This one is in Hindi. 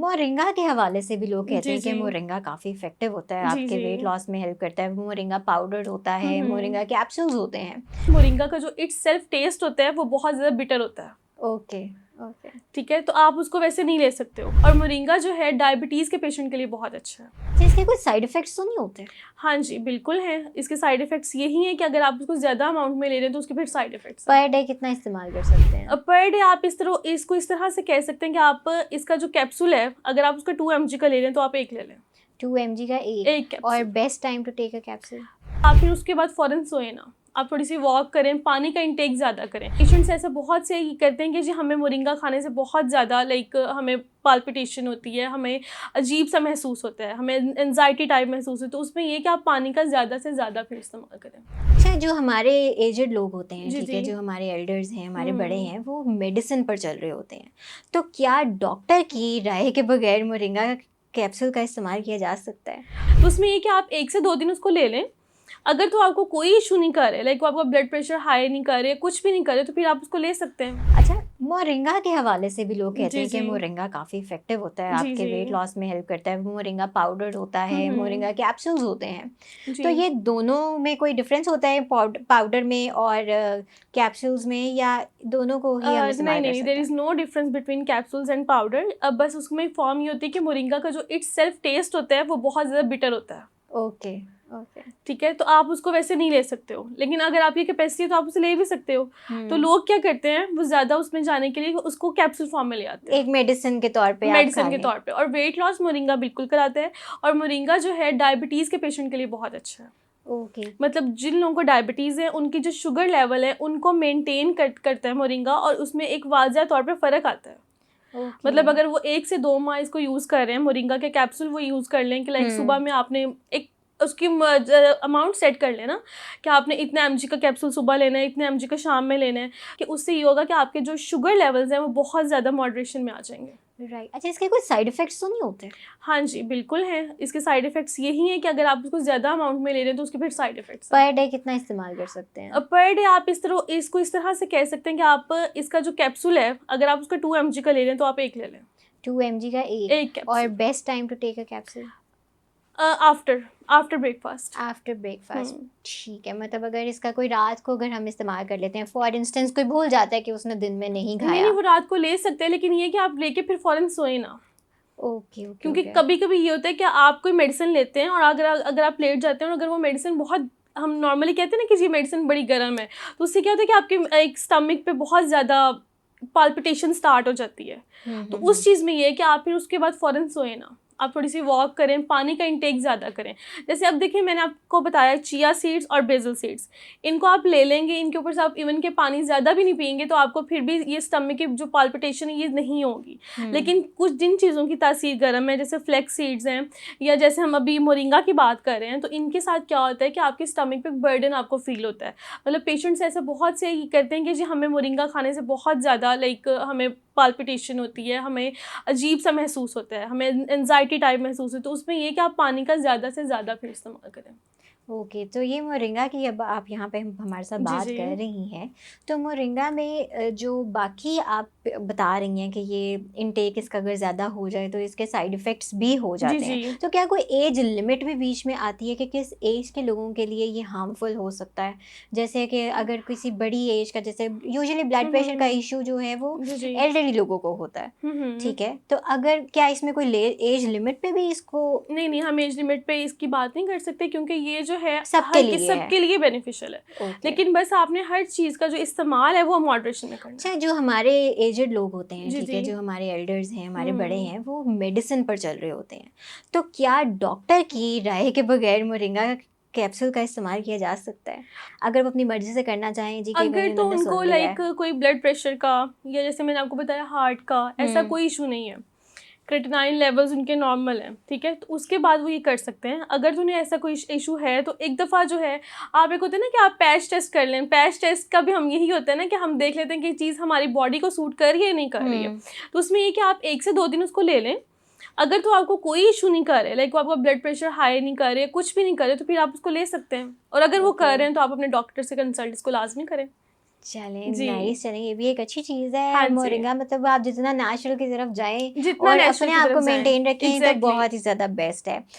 मोरिंगा के हवाले से भी लोग कहते जी हैं कि जी मोरिंगा काफ़ी इफ़ेक्टिव होता है, जी आपके जी। वेट लॉस में हेल्प करता है। मोरिंगा पाउडर होता है, हम्म। मोरिंगा कैप्सूल्स होते हैं। मोरिंगा का जो इट्स सेल्फ टेस्ट होता है वो बहुत ज़्यादा बिटर होता है। Okay, okay. ठीक है, तो आप उसको वैसे नहीं ले सकते हो। और मोरिंगा जो है डायबिटीज़ के पेशेंट के लिए बहुत अच्छा है। अच्छा, इसके कोई साइड इफ़ेक्ट्स तो नहीं होते? हाँ जी, बिल्कुल हैं। इसके साइड इफ़ेक्ट्स यही हैं कि अगर आप उसको ज़्यादा अमाउंट में ले रहे हैं तो उसके फिर साइड इफ़ेक्ट्स हैं। पर डे कितना इस्तेमाल कर सकते हैं? अब पर डे आप इसको इस तरह से कह सकते हैं कि आप इसका जो कैप्सूल है, अगर आप उसका 2 mg का ले रहे हैं तो आप 1 ले लें। 2 mg का 1 1 और capsule. Best time to take a capsule? आप फिर उसके बाद फ़ौरन सोएं ना। आप थोड़ी-सी वॉक करें, पानी का इंटेक ज़्यादा करें। पेशेंट्स ऐसे बहुत से ये करते हैं कि जी हमें मोरिंगा खाने से बहुत ज़्यादा हमें पाल्पिटेशन होती है, हमें अजीब-सा महसूस होता है, हमें एंग्ज़ायटी टाइप महसूस होती है। तो उसमें ये है कि आप पानी का ज़्यादा से ज़्यादा फिर इस्तेमाल करें। अच्छा, जो हमारे एजेड लोग होते हैं, जी, ठीक जी। है, जो हमारे एल्डर्स हैं, हमारे बड़े हुँ। हैं, वो मेडिसिन पर चल रहे होते हैं। तो क्या डॉक्टर की राय के बगैर मोरिंगा कैप्सूल का इस्तेमाल किया जा सकता है? तो उसमें ये है कि आप 1 से 2 दिन उसको ले लें। अगर तो आपको कोई इश्यू नहीं कर रहे, वो आपका ब्लड प्रेशर हाई नहीं कर रहे, कुछ भी नहीं कर रहे, तो फिर आप उसको ले सकते हैं। अच्छा, मोरिंगा के हवाले से भी लोग कहते जी, हैं कि जी। मोरिंगा काफ़ी इफ़ेक्टिव होता है, जी, आपके जी। वेट लॉस में हेल्प करता है। मोरिंगा पाउडर होता है, हुँ। मोरिंगा कैप्सूल्स होते हैं। तो जी। ये दोनों में कोई डिफ़रेंस होता है पाउडर में और कैप्सूल्स में, या दोनों को ही हम नहीं, इस्तेमाल कर नहीं, देयर सकते हैं? Is no difference between capsules and powder. अब बस उसमें फॉर्म ये होती है कि मोरिंगा का जो इट्स सेल्फ टेस्ट होता है वो बहुत ज़्यादा बिटर होता है। Okay, okay. ठीक है, तो आप उसको वैसे नहीं ले सकते हो, लेकिन अगर आपकी कैपेसिटी है तो आप उसे ले भी सकते हो। तो हुँ। लोग क्या करते हैं, वो ज़्यादा उसमें जाने के लिए उसको कैप्सूल फॉर्म में ले आते हैं, एक मेडिसिन के तौर पे आप खा मेडिसिन के लें। तौर पे। और वेट लॉस मोरिंगा बिल्कुल कराता है। और मोरिंगा जो है डायबिटीज़ के पेशेंट के लिए बहुत अच्छा है। ओके, मतलब जिन लोगों को डायबिटीज़ है, उनकी जो शुगर लेवल है उनको मेंटेन करता है मोरिंगा, और उसमें एक वाज़ह तौर पे फ़र्क आता है। ओके। मतलब अगर वो 1 से 2 माह इसको यूज़ कर रहे हैं, मोरिंगा के कैप्सूल वो यूज़ कर लें कि हुँ। सुबह में आपने एक उसकी अमाउंट सेट कर लें ना, कि आपने इतने एमजी का कैप्सूल सुबह लेना है, इतने एमजी का शाम में लेना है, कि उससे ये होगा कि आपके जो शुगर लेवल्स हैं वो बहुत ज़्यादा मॉडरेशन में आ जाएँगे। राइट। अच्छा, इसके कोई साइड इफ़ेक्ट्स तो नहीं होते? हाँ जी, बिल्कुल हैं। इसके साइड इफ़ेक्ट्स यही हैं कि अगर आप उसको ज़्यादा अमाउंट में ले रहे हैं तो उसके फिर साइड इफ़ेक्ट्स हैं। पर डे कितना इस्तेमाल कर सकते हैं? पर डे आप इसको इस तरह से कह सकते हैं कि आप इसका जो कैप्सूल है, अगर आप उसका 2 एमजी का ले रहे हैं तो आप 1 ले लें। 2 mg का 1 1 और capsule. Best time to take a capsule? After after breakfast. After breakfast. हुँ। ठीक है, मतलब अगर इसका कोई रात को अगर हम इस्तेमाल कर लेते हैं, फॉर इंस्टेंस कोई भूल जाता है कि उसने दिन में नहीं नहीं, नहीं, खाया। वो रात को ले सकते हैं, लेकिन ये है कि आप लेके फिर फ़ौरन सोएँ ना। ओके, ओके, क्योंकि ओके। कभी-कभी ये होता है कि आप कोई मेडिसिन लेते हैं और अगर आप लेट जाते हैं और अगर वो मेडिसिन बहुत, हम नॉर्मली कहते हैं ना कि ये मेडिसिन बड़ी गर्म है, तो उससे क्या होता है कि आपके एक स्टमक पे बहुत ज़्यादा पाल्पिटेशन स्टार्ट हो जाती है। हुँ, तो हुँ, उस हुँ। चीज़ में ये है कि आप फिर उसके बाद फ़ौरन सोएँ ना। आप थोड़ी-सी वॉक करें, पानी का इंटेक ज़्यादा करें। जैसे अब देखिए, मैंने आपको बताया चिया सीड्स और बेसिल सीड्स, इनको आप ले लेंगे, इनके ऊपर से आप इवन के पानी ज़्यादा भी नहीं पिएँगे तो आपको फिर भी ये स्टमक की जो पाल्पिटेशन है ये नहीं होगी। हुँ। लेकिन कुछ जिन चीज़ों की तासीर गर्म है, जैसे फ्लैक्स सीड्स हैं, या जैसे हम अभी मोरिंगा की बात कर रहे हैं, तो इनके साथ क्या होता है कि आपके स्टमक पे बर्डन आपको फ़ील होता है। मतलब पेशेंट्स ऐसे बहुत से ये करते हैं कि जी हमें मोरिंगा खाने से बहुत ज़्यादा हमें पाल्पिटेशन होती है, हमें अजीब-सा महसूस होता है, हमें एंग्ज़ायटी टाइप महसूस होती है। तो उसमें ये है कि आप पानी का ज़्यादा से ज़्यादा फिर इस्तेमाल करें। ओके, तो ये मोरिंगा की अब आप यहाँ पे हमारे साथ जी, बात जी। कर रही हैं, तो मोरिंगा में जो बाकी आप बता रही हैं कि ये इनटेक इसका अगर ज़्यादा हो जाए तो इसके साइड इफ़ेक्ट्स भी हो जी, जाते जी। हैं। तो क्या कोई एज लिमिट भी बीच में आती है कि किस एज के लोगों के लिए ये हार्मफुल हो सकता है? जैसे कि अगर किसी बड़ी एज का, जैसे यूजुअली ब्लड हुँ, प्रेशर का हुँ। इश्यू जो है वो जी, जी। एल्डरली लोगों को होता है, हुँ, हुँ। ठीक है? तो अगर क्या इसमें कोई ले एज लिमिट पे भी इसको नहीं, नहीं, हम एज लिमिट पे इसकी बात नहीं कर सकते, क्योंकि ये जो है सबके हर लिए है? सबके लिए बेनिफिशियल है। ओके। लेकिन बस आपने हर चीज़ का जो इस्तेमाल है वो मॉडरेशन में करना अच्छा, है। जो हमारे एजेड लोग होते हैं, जी, ठीक जी। है, जो हमारे एल्डर्स हैं, हमारे बड़े हुँ। हैं, वो मेडिसिन पर चल रहे होते हैं। तो क्या डॉक्टर की राय के बगैर मोरिंगा कैप्सूल का इस्तेमाल किया जा सकता है? अगर वो अपनी मर्ज़ी से करना चाहें, जी, कि अगर कहीं तो उन्होंने उनको सुन लिया है। कोई ब्लड प्रेशर का, या जैसे मैंने आपको बताया हार्ट का, ऐसा हुँ, कोई इशू नहीं है। क्रेटिनाइन लेवल्स उनके नॉर्मल हैं, ठीक है? तो उसके बाद वो ये कर सकते हैं। अगर तो उन्हें ऐसा कोई इशू है तो एक दफ़ा जो है, आप एक होता है ना कि आप पैच टेस्ट कर लें। पैच टेस्ट का भी हम यही होता है ना कि हम देख लेते हैं कि ये चीज़ हमारी बॉडी को सूट कर रही है या नहीं कर रही है। हुँ। तो उसमें ये है कि आप 1 से 2 दिन उसको ले लें। अगर तो आपको कोई इशू नहीं कर रहे, वो आपका ब्लड प्रेशर हाई नहीं कर रहे, कुछ भी नहीं कर रहे, तो फिर आप उसको ले सकते हैं। और अगर वो ओके। कर रहे हैं तो आप अपने डॉक्टर से कंसल्ट इसको लाज़मी करें। चलें जी। नाइस, चलें ये भी एक अच्छी चीज़ हाँ है जी। मोरिंगा, मतलब आप जितना नेचुरल की तरफ जाएं जितना और नेचुरल अपने की आप तरफ को जाएं, मेंटेन रखें तो एग्जैक्टली। बहुत ही ज़्यादा बेस्ट है।